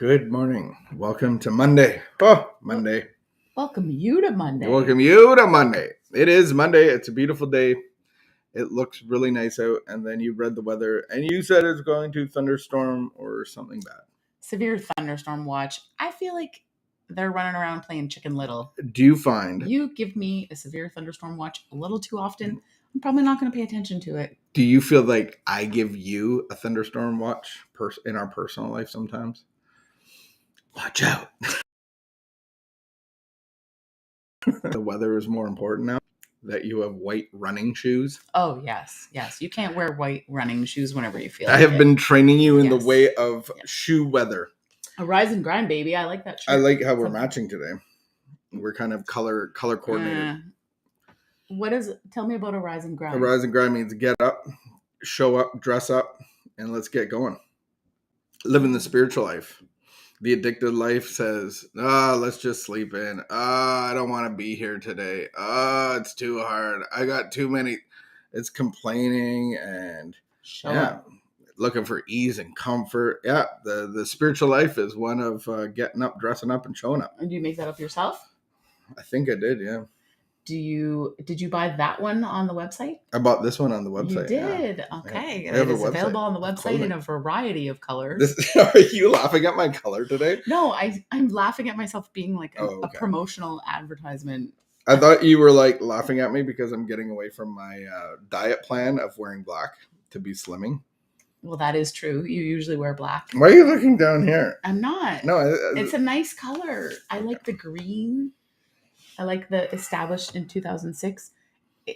Good morning. Welcome to Monday. Oh, Monday. Welcome you to Monday. Welcome you to Monday. It is Monday. It's a beautiful day. It looks really nice out. And then you read the weather and you said it's going to thunderstorm or something bad. Severe thunderstorm watch. I feel like they're running around playing Chicken Little. Do you find? You give me a severe thunderstorm watch a little too often. I'm probably not going to pay attention to it. Do you feel like I give you a thunderstorm watch in our personal life sometimes? Watch out. The weather is more important now that you have white running shoes. Oh, yes. You can't wear white running shoes whenever you feel I have been training you in the way of shoe weather. A rise and grind, baby. I like that shirt. I like how we're matching today. We're kind of color coordinated. Tell me about a rise and grind. A rise and grind means get up, show up, dress up, and let's get going. Living the spiritual life. The addicted life says, let's just sleep in. I don't want to be here today. It's too hard. I got too many. It's complaining and looking for ease and comfort. Yeah, the spiritual life is one of getting up, dressing up, and showing up. And do you make that up yourself? I think I did, yeah. Did you buy that one on the website? I bought this one on the website. You did? Yeah. Okay. Yeah. It is available on the website in a variety of colors. Are you laughing at my color today? No, I'm laughing at myself being like a promotional advertisement. I thought you were like laughing at me because I'm getting away from my diet plan of wearing black to be slimming. Well, that is true. You usually wear black. Why are you looking down here? I'm not. No, it's a nice color. I like the green. I like the established in 2006.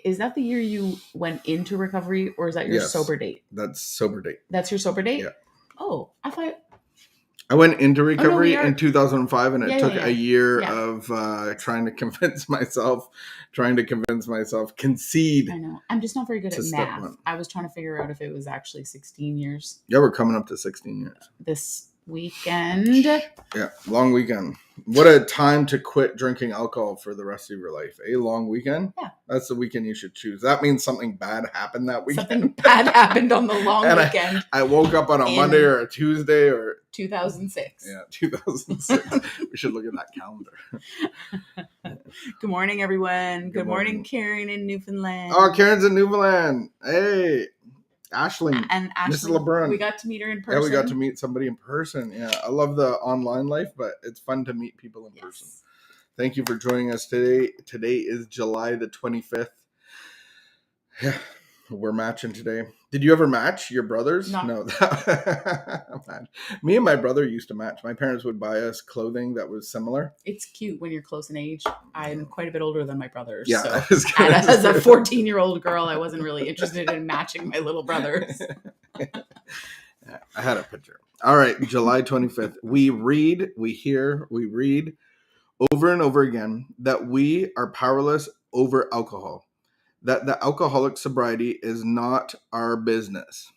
Is that the year you went into recovery, or is that your sober date? That's sober date. That's your sober date? Yeah. Oh, I thought... I went into recovery in 2005, and it took a year of trying to convince myself, concede. I know. I'm just not very good at math. I was trying to figure out if it was actually 16 years. Yeah, we're coming up to 16 years. This weekend. Yeah, long weekend. What a time to quit drinking alcohol for the rest of your life. A long weekend? Yeah. That's the weekend you should choose. That means something bad happened that weekend. Something bad happened on the long weekend. I woke up on a Monday or a Tuesday or... 2006. Yeah, 2006. We should look at that calendar. Good morning, everyone. Good morning, Karen in Newfoundland. Oh, Karen's in Newfoundland. Hey. Ashley, Mrs. LeBrun. We got to meet her in person. Yeah, we got to meet somebody in person. Yeah, I love the online life, but it's fun to meet people in person. Thank you for joining us today. Today is July the 25th. Yeah, we're matching today. Did you ever match your brothers? No. Me and my brother used to match. My parents would buy us clothing that was similar. It's cute when you're close in age. I'm quite a bit older than my brothers. Yeah, so as a 14-year-old girl, I wasn't really interested in matching my little brothers. I had a picture. All right, July 25th. We read over and over again that we are powerless over alcohol. That the alcoholic sobriety is not our business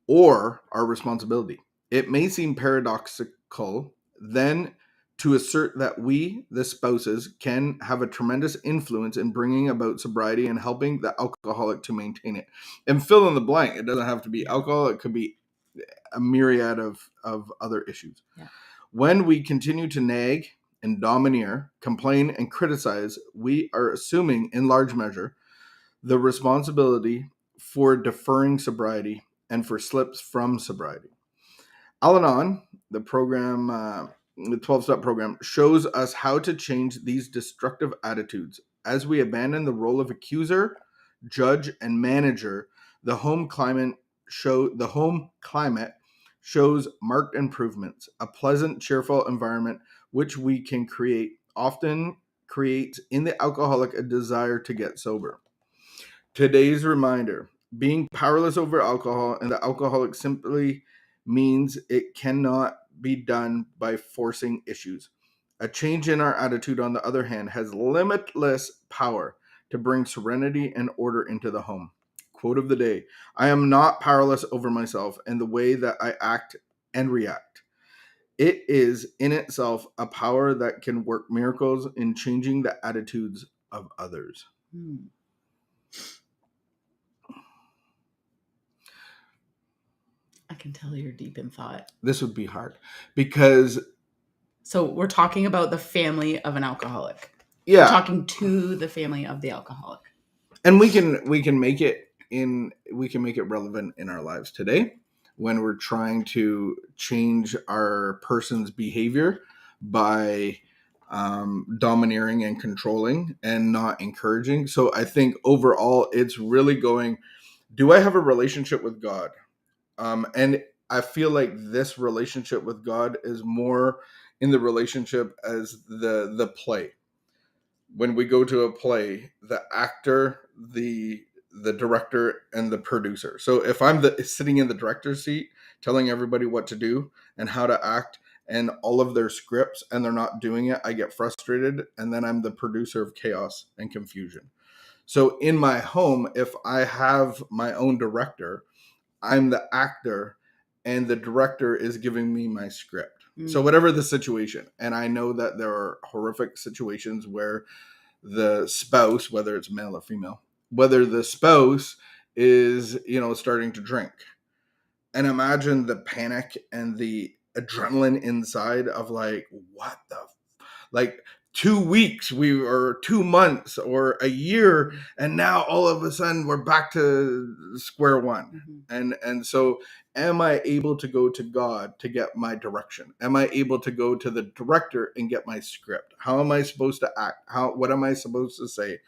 or our responsibility. It may seem paradoxical then to assert that we, the spouses, can have a tremendous influence in bringing about sobriety and helping the alcoholic to maintain it. And fill in the blank. It doesn't have to be alcohol. It could be a myriad of other issues. Yeah. When we continue to nag and domineer, complain, and criticize, we are assuming, in large measure, the responsibility for deferring sobriety and for slips from sobriety. Al-Anon, the program, the 12-step program, shows us how to change these destructive attitudes. As we abandon the role of accuser, judge, and manager, the home climate shows marked improvements. A pleasant, cheerful environment which we can create often creates in the alcoholic a desire to get sober. Today's reminder, being powerless over alcohol and the alcoholic simply means it cannot be done by forcing issues. A change in our attitude, on the other hand, has limitless power to bring serenity and order into the home. Quote of the day, I am not powerless over myself and the way that I act and react. It is in itself a power that can work miracles in changing the attitudes of others. can tell you're deep in thought. This would be hard because, So we're talking about the family of an alcoholic. yeah, we're talking to the family of the alcoholic, and we can make it relevant in our lives today when we're trying to change our person's behavior by domineering and controlling and not encouraging. So I think overall it's really going, do I have a relationship with God? And I feel like this relationship with God is more in the relationship as the play. When we go to a play, the actor, the director, and the producer. So if I'm sitting in the director's seat telling everybody what to do and how to act and all of their scripts and they're not doing it, I get frustrated, and then I'm the producer of chaos and confusion. So in my home, if I have my own director, I'm the actor and the director is giving me my script. So whatever the situation, and I know that there are horrific situations where the spouse, whether it's male or female, whether the spouse is, starting to drink. And imagine the panic and the adrenaline inside of like, what the, like 2 weeks, or 2 months or a year, and now all of a sudden we're back to square one. And so am I able to go to God to get my direction? Am I able to go to the director and get my script? How am I supposed to act? What am I supposed to say?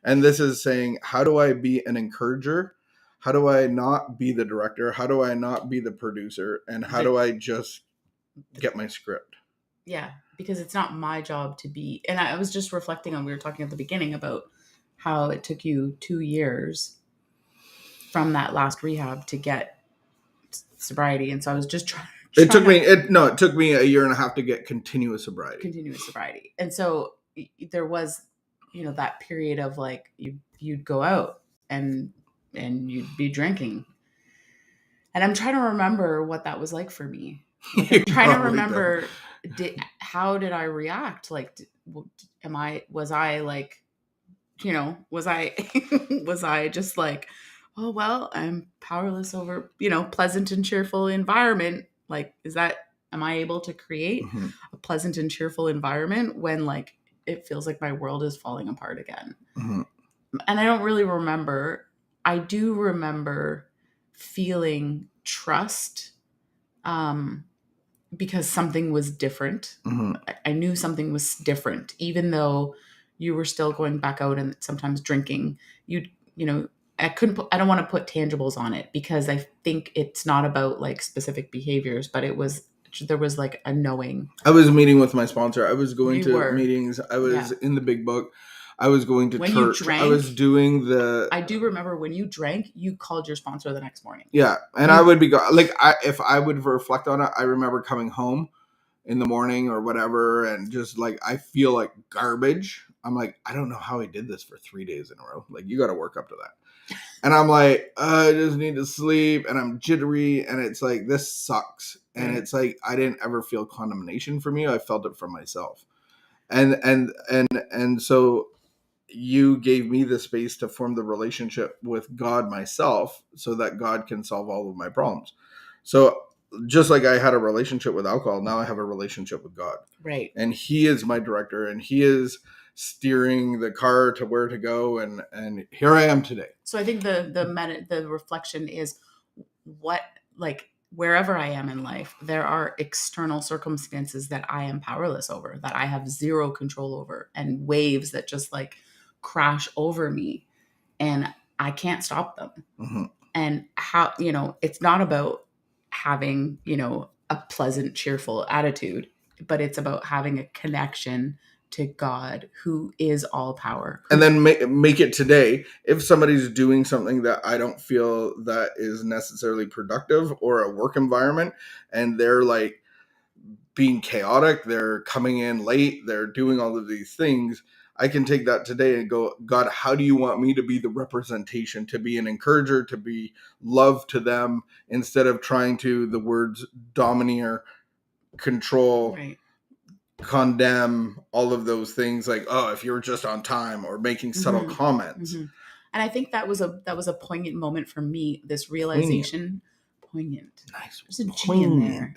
And this is saying, how do I be an encourager? How do I not be the director? How do I not be the producer? And how do I just get my script? Yeah, because it's not my job to be. And I was just reflecting on, we were talking at the beginning about how it took you 2 years from that last rehab to get sobriety. And so I was just trying. It took me a year and a half to get continuous sobriety. And so there was, that period of like, you'd go out and you'd be drinking. And I'm trying to remember what that was like for me. Like, I'm trying to remember, how did I react? Like, was I like, was I just like, oh, well, I'm powerless over, pleasant and cheerful environment. Like, am I able to create a pleasant and cheerful environment when like it feels like my world is falling apart again? And I don't really remember. I do remember feeling trust, because something was different. I knew something was different, even though you were still going back out and sometimes drinking. I don't want to put tangibles on it because I think it's not about like specific behaviors, but there was like a knowing. I was meeting with my sponsor. I was going to meetings. I was in the big book. I was going to church. Drank, I was doing I do remember when you drank, you called your sponsor the next morning. Yeah. And I would be like, if I would reflect on it, I remember coming home in the morning or whatever. And just like, I feel like garbage. I'm like, I don't know how I did this for 3 days in a row. Like, you got to work up to that. And I'm like, I just need to sleep and I'm jittery. And it's like, this sucks. And it's like, I didn't ever feel condemnation from you. I felt it from myself. And so you gave me the space to form the relationship with God myself so that God can solve all of my problems. So just like I had a relationship with alcohol, now I have a relationship with God. Right. And he is my director and he is steering the car to where to go. And here I am today. So I think the reflection is what, like, wherever I am in life, there are external circumstances that I am powerless over, that I have zero control over, and waves that just like crash over me and I can't stop them. And how, it's not about having, a pleasant, cheerful attitude, but it's about having a connection to God, who is all power. And then make it today. If somebody's doing something that I don't feel that is necessarily productive or a work environment, and they're like being chaotic, they're coming in late, they're doing all of these things, I can take that today and go, God, how do you want me to be the representation, to be an encourager, to be love to them, instead of trying to, the words domineer, control, right, condemn, all of those things, like, oh, if you're just on time, or making subtle comments. And I think that was a poignant moment for me, this realization poignant. Nice. There's a G in there.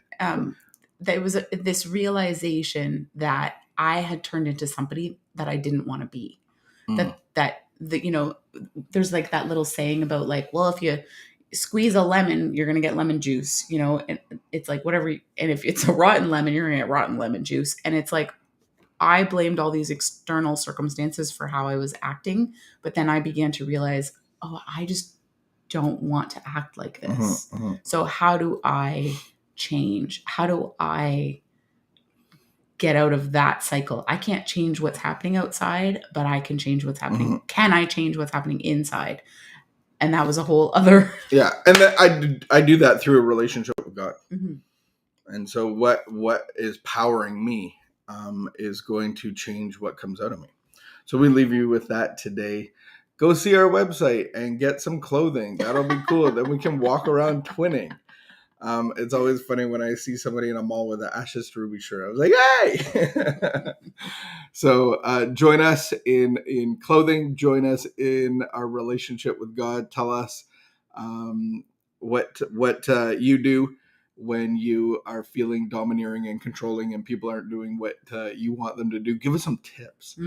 There was this realization that I had turned into somebody that I didn't want to be. That there's like that little saying about like, well, if you squeeze a lemon, you're gonna get lemon juice, and it's like whatever. And if it's a rotten lemon, you're gonna get rotten lemon juice. And it's like I blamed all these external circumstances for how I was acting, but then I began to realize, oh, I just don't want to act like this. So how do I change? How do I get out of that cycle? I can't change what's happening outside, but I can change what's happening. Can I change what's happening inside? And that was a whole other. Yeah. And I do that through a relationship with God. And so what is powering me is going to change what comes out of me. So we leave you with that today. Go see our website and get some clothing. That'll be cool. Then we can walk around twinning. It's always funny when I see somebody in a mall with an Ashes to Ruby shirt. I was like, hey! So join us in clothing. Join us in our relationship with God. Tell us what you do when you are feeling domineering and controlling and people aren't doing what you want them to do. Give us some tips.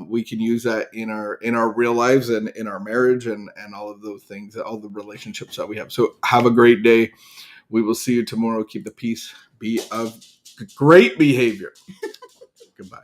We can use that in our real lives and in our marriage and all of those things, all the relationships that we have. So have a great day. We will see you tomorrow. Keep the peace. Be of great behavior. Goodbye.